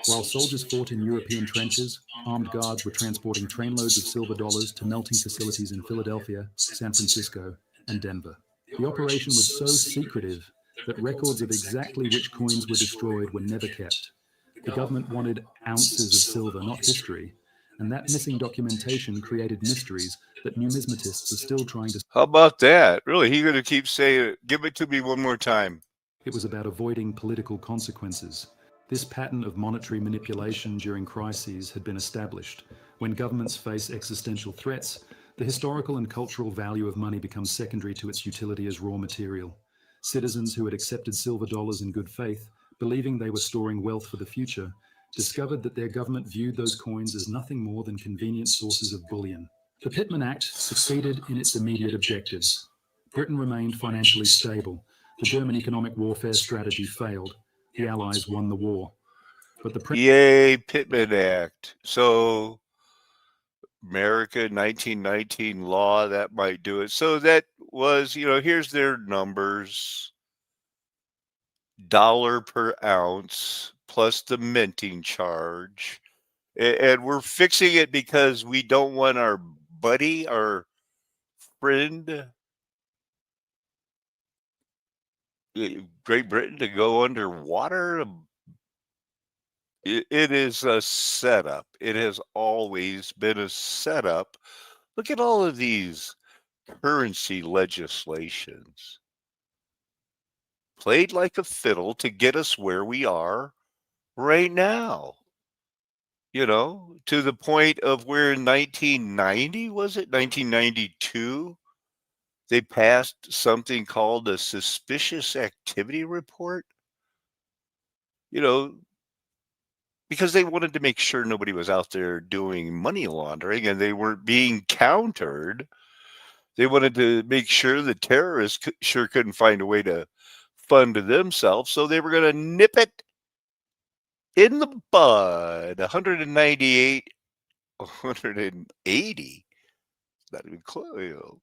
While soldiers fought in European trenches, armed guards were transporting trainloads of silver dollars to melting facilities in Philadelphia, San Francisco, and Denver. The operation was so secretive that records of exactly which coins were destroyed were never kept. The government wanted ounces of silver, not history, and that missing documentation created mysteries that numismatists are still trying to... How about that? Really, he's going to keep saying, give it to me one more time. It was about avoiding political consequences. This pattern of monetary manipulation during crises had been established. When governments face existential threats, the historical and cultural value of money becomes secondary to its utility as raw material. Citizens who had accepted silver dollars in good faith, believing they were storing wealth for the future, discovered that their government viewed those coins as nothing more than convenient sources of bullion. The Pittman Act succeeded in its immediate objectives. Britain remained financially stable. The German economic warfare strategy failed. The Allies won the war. But the Yay, Pittman Act. So America 1919 law, that might do it. So that was, here's their numbers. $1 per ounce plus the minting charge. And we're fixing it because we don't want our buddy, our friend, Great Britain, to go underwater. It is a setup. It has always been a setup. Look at all of these currency legislations. Played like a fiddle to get us where we are right now. To the point of where in 1990, was it 1992, they passed something called a suspicious activity report. You know, because they wanted to make sure nobody was out there doing money laundering and they weren't being countered. They wanted to make sure the terrorists sure couldn't find a way to fund themselves, so they were going to nip it in the bud. 198, 180. Not even close.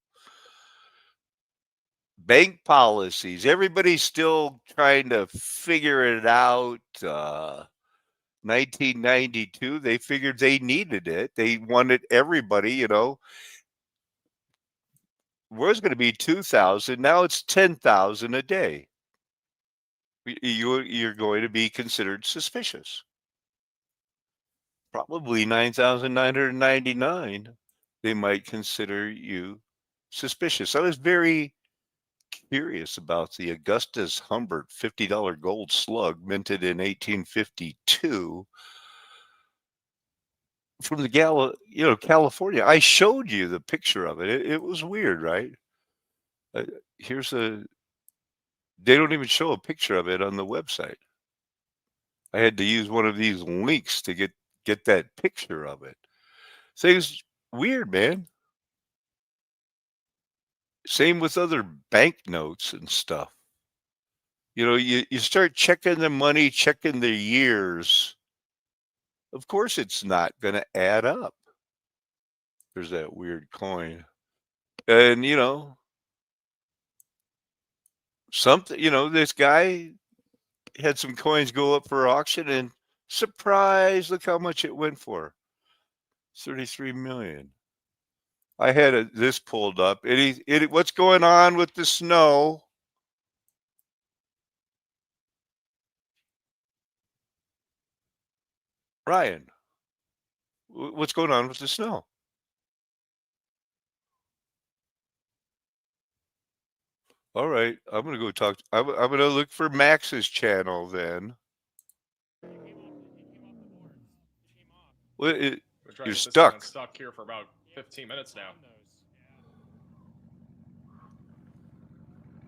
Bank policies. Everybody's still trying to figure it out. 1992, they figured they needed it. They wanted everybody, was going to be 2,000. Now it's 10,000 a day. You're going to be considered suspicious. Probably 9,999. They might consider you suspicious. I was very curious about the Augustus Humbert $50 gold slug minted in 1852 from the California. I showed you the picture of it. It was weird, right? Here's they don't even show a picture of it on the website. I had to use one of these links to get that picture of it. Things weird, man. Same with other banknotes and stuff. You start checking the money, checking the years. Of course, it's not going to add up. There's that weird coin. And, something, this guy had some coins go up for auction and surprise, look how much it went for. 33 million. I had this pulled up. What's going on with the snow? Ryan, what's going on with the snow? All right, I'm gonna go talk. I'm gonna look for Max's channel then. Well, you're stuck. Stuck here for about 15 minutes now.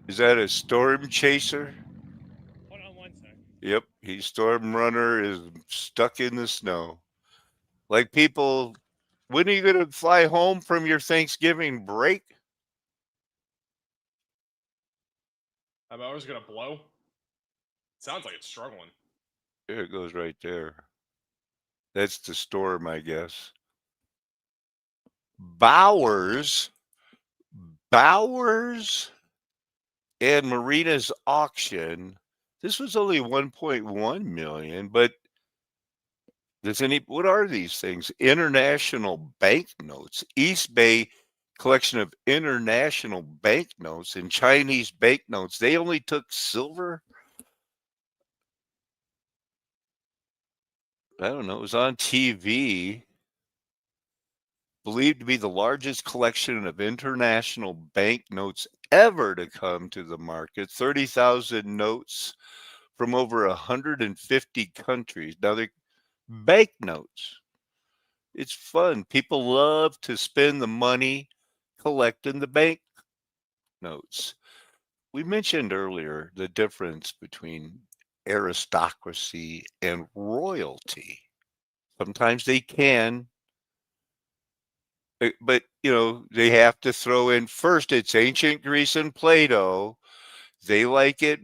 Is that a storm chaser? Hold on one sec. Yep, storm runner is stuck in the snow. Like people, when are you gonna fly home from your Thanksgiving break? That motor's gonna blow. Sounds like it's struggling. There it goes right there. That's the storm, I guess. Bowers and Marina's auction. This was only 1.1 million, but what are these things? International banknotes. East Bay collection of international banknotes and Chinese banknotes. They only took silver. I don't know. It was on TV. Believed to be the largest collection of international banknotes ever to come to the market. 30,000 notes from over 150 countries. Now they're banknotes. It's fun. People love to spend the money collecting the banknotes. We mentioned earlier the difference between aristocracy and royalty. Sometimes they can, but they have to throw in first. It's ancient Greece and Plato. They like it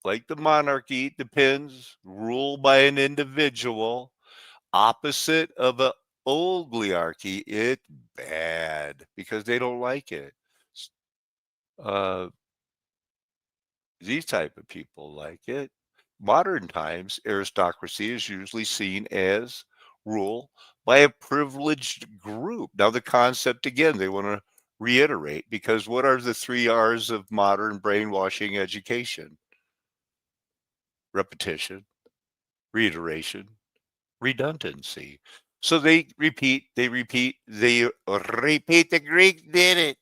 like the monarchy. It depends. Ruled by an individual. Opposite of a oligarchy, it's bad because they don't like it. These type of people like it. Modern times, aristocracy is usually seen as rule by a privileged group. Now, the concept, again, they want to reiterate, because what are the 3 R's of modern brainwashing education? Repetition, reiteration, redundancy. So they repeat. The Greek did it.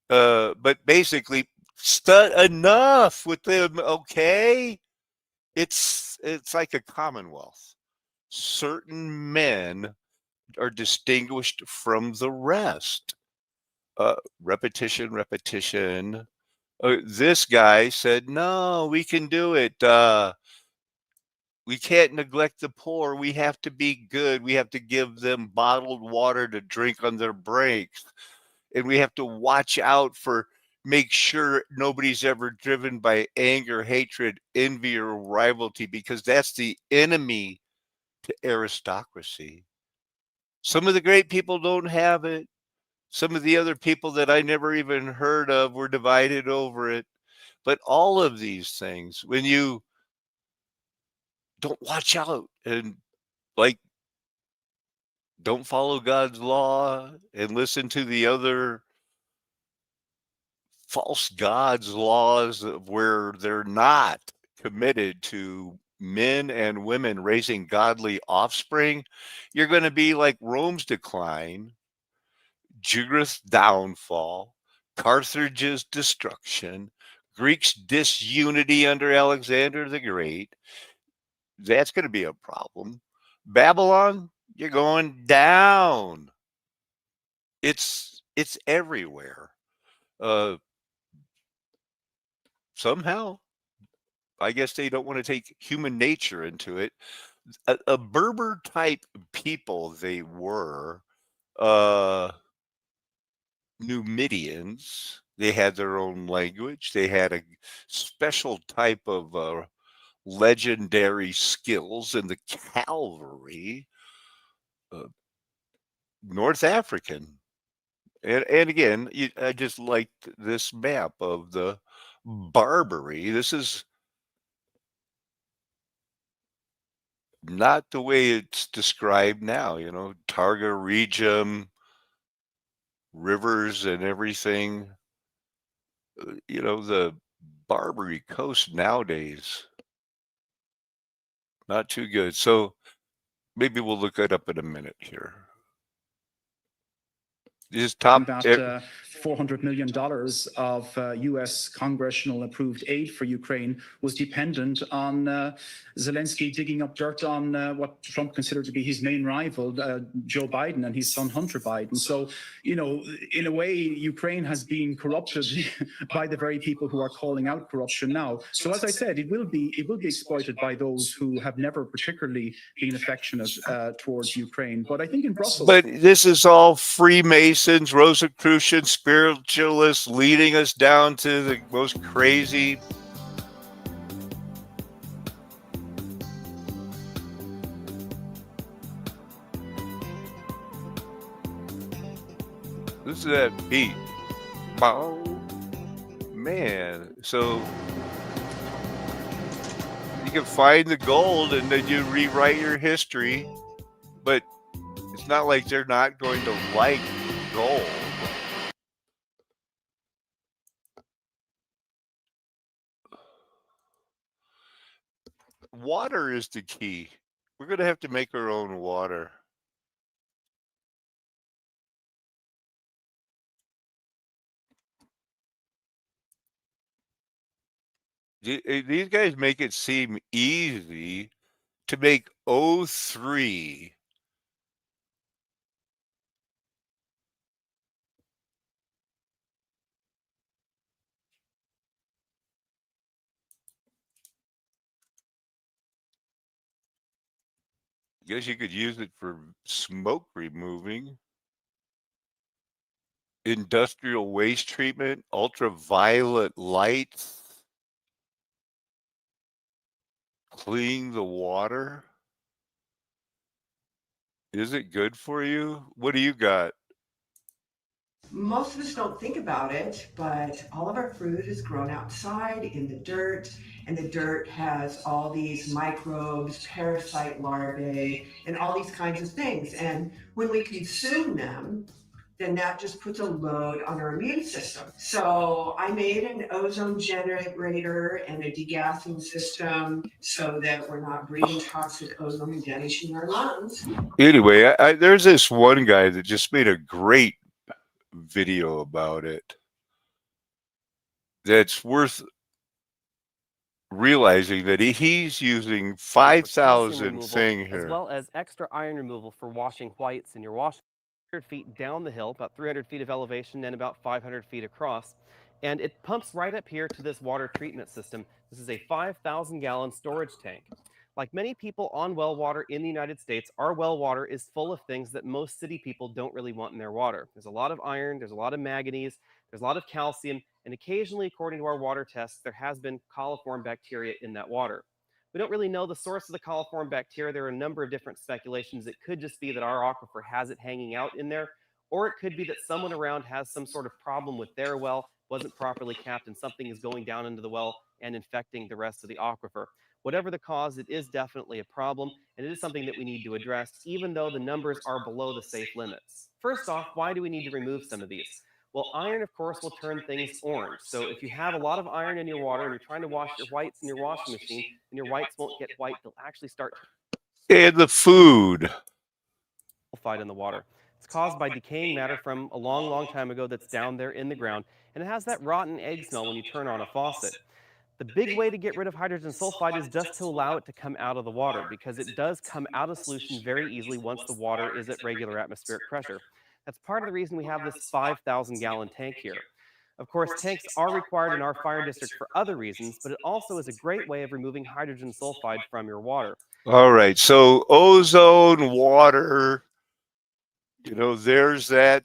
But basically, enough with them, okay? It's like a commonwealth. Certain men are distinguished from the rest. Repetition, repetition. This guy said, no, we can do it. We can't neglect the poor. We have to be good. We have to give them bottled water to drink on their breaks. And we have to watch out for, make sure nobody's ever driven by anger, hatred, envy, or rivalry, because that's the enemy to aristocracy. Some of the great people don't have it. Some of the other people that I never even heard of were divided over it. But all of these things, when you don't watch out and, like, don't follow God's law and listen to the other false gods' laws where they're not committed to men and women raising godly offspring, you're going to be like Rome's decline, Jugurth's downfall, Carthage's destruction, Greeks' disunity under Alexander the Great. That's going to be a problem. Babylon, you're going down. It's everywhere. Somehow, I guess they don't want to take human nature into it. A Berber type people they were. Numidians. They had their own language. They had a special type of legendary skills in the cavalry. North African. And again, I just liked this map of the Barbary. This is not the way it's described now, Targa Regum, rivers and everything. The Barbary Coast nowadays, not too good. So maybe we'll look it up in a minute here. This top that $400 million of U.S. congressional approved aid for Ukraine was dependent on Zelensky digging up dirt on what Trump considered to be his main rival, Joe Biden, and his son Hunter Biden. So, in a way, Ukraine has been corrupted by the very people who are calling out corruption now. So, as I said, it will be exploited by those who have never particularly been affectionate towards Ukraine. But I think in Brussels. But this is all Freemasons, Rosicrucians, spiritualists leading us down to the most crazy. This is that beat. Oh, man. So you can find the gold and then you rewrite your history. But it's not like they're not going to like gold. Water is the key. We're going to have to make our own water. These guys make it seem easy to make O3. I guess you could use it for smoke removing, industrial waste treatment, ultraviolet lights, clean the water. Is it good for you? What do you got? Most of us don't think about it, but all of our fruit is grown outside in the dirt, and the dirt has all these microbes, parasite larvae, and all these kinds of things. And when we consume them, then that just puts a load on our immune system. So I made an ozone generator and a degassing system so that we're not breathing toxic ozone and damaging our lungs. Anyway, there's this one guy that just made a great video about it that's worth realizing that he's using 5,000 thing here. As well as extra iron removal for washing whites in your washer. 600 feet down the hill, about 300 feet of elevation and about 500 feet across. And it pumps right up here to this water treatment system. This is a 5,000-gallon storage tank. Like many people on well water in the United States, our well water is full of things that most city people don't really want in their water. There's a lot of iron, there's a lot of manganese, there's a lot of calcium, and occasionally, according to our water tests, there has been coliform bacteria in that water. We don't really know the source of the coliform bacteria. There are a number of different speculations. It could just be that our aquifer has it hanging out in there, or it could be that someone around has some sort of problem with their well, wasn't properly capped, and something is going down into the well and infecting the rest of the aquifer. Whatever the cause, it is definitely a problem, and it is something that we need to address, even though the numbers are below the safe limits. First off, why do we need to remove some of these? Well, iron, of course, will turn things orange. So if you have a lot of iron in your water and you're trying to wash your whites in your washing machine, and your whites won't get white, they'll actually start And the food. sulfide in the water. It's caused by decaying matter from a long, long time ago that's down there in the ground, and it has that rotten egg smell when you turn on a faucet. The big way to get rid of hydrogen sulfide is just to allow it to come out of the water, because it does come out of solution very easily once the water is at regular atmospheric pressure. That's part of the reason we have this 5,000-gallon tank here. Of course, tanks are required in our fire district for other reasons, but it also is a great way of removing hydrogen sulfide from your water. All right. So ozone, water, there's that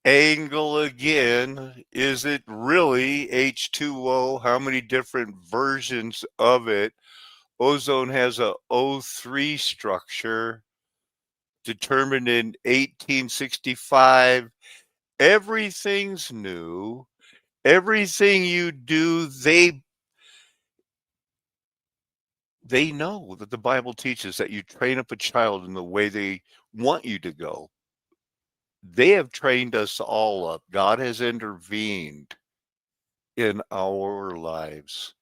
angle again. Is it really H2O? How many different versions of it? Ozone has a O3 structure determined in 1865. Everything's new. Everything you do, they know that the Bible teaches that you train up a child in the way they want you to go. They have trained us all up. God has intervened in our lives.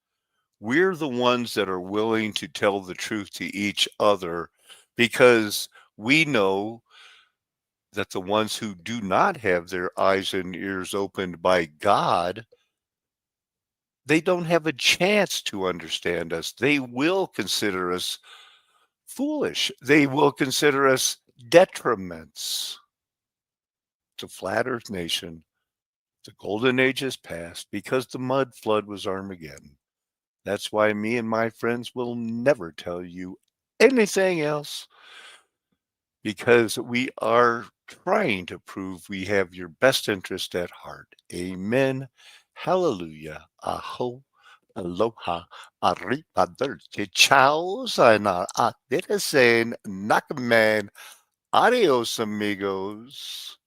We're the ones that are willing to tell the truth to each other, because we know that the ones who do not have their eyes and ears opened by God, they don't have a chance to understand us. They will consider us foolish. They will consider us detriments. The flat earth nation, the golden age is past, because the mud flood was Armageddon. That's why me and my friends will never tell you anything else, because we are trying to prove we have your best interest at heart. Amen. Hallelujah. Aho. Aloha. Arrivederci. Ciao. Sayonara. Auf Wiedersehen. Nakaman. Adios, amigos.